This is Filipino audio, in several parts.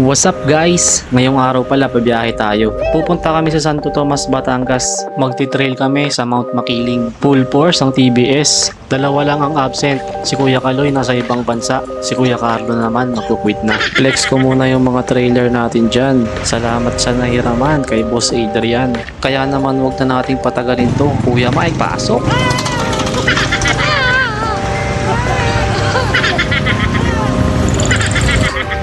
What's up guys? Ngayong araw pala pabiyahe tayo. Pupunta kami sa Santo Tomas, Batangas. Magti-trail kami sa Mount Makiling. Full force ang TBS. Dalawa lang ang absent. Si Kuya Kaloy nasa ibang bansa. Si Kuya Carlo naman magkukwit na. Flex ko muna yung mga trailer natin dyan. Salamat sa nahiraman kay Boss Adrian. Kaya naman wag na nating patagalin to. Kuya Mike, pasok!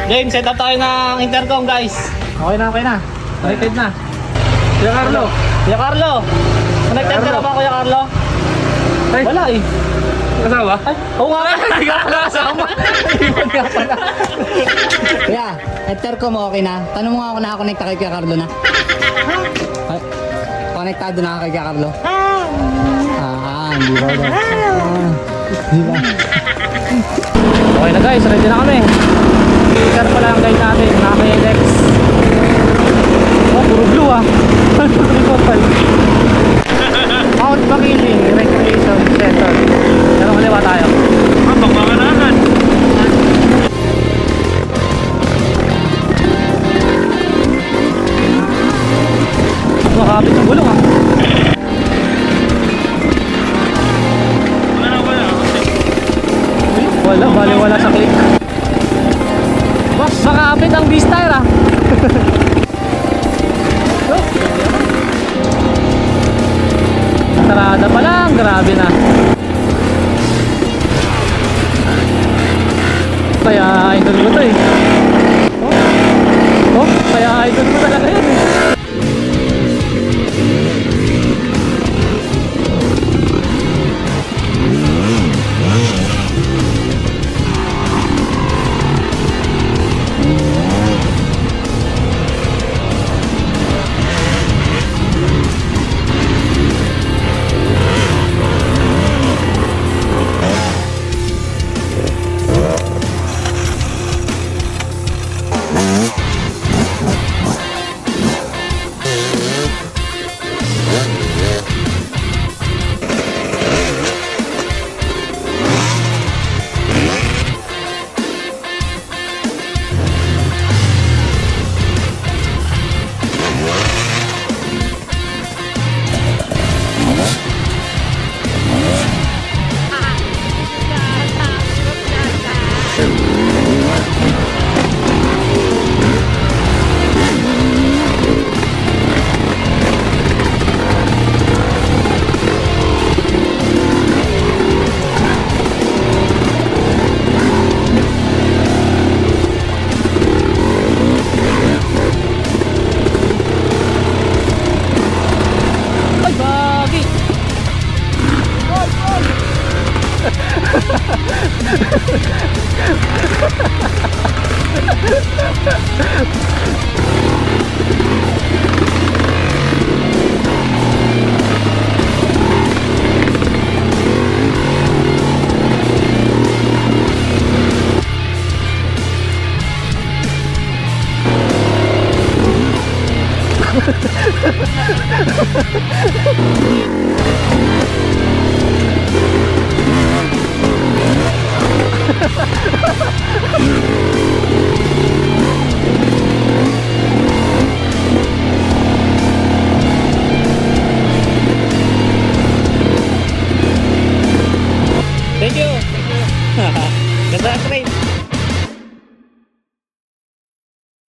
Game, set up tayo ng intercom guys. Okay na, okay na. Connected na. Kuya Carlo. Kuya Carlo. Connected ka na ba Kuya Carlo? Ay. Wala eh. Kasama? Ay, oo nga. Hindi ka pala kasama. Iwan ka pala. Kuya, intercom mo okay na? Tanong mo nga ako nakakonect kay Kuya Carlo na. Ay, konektado na kay Kuya Carlo. Hindi ba ba? Di ba? Okay na guys, ready na kami. Sticker pala ang guide natin, naka-LX. Oh, puro blue ah. Mount Makiling Recreation Center. Pero kaliwa tayo. Pagpanganakan. Makakapit yung gulong ah. Wala, bali wala sa click. Boss, makakapit ang B-Style ah. Oh. Sarada pa lang, grabe na. Kaya idol ko to eh. Oh, kaya idol ko talaga yun eh.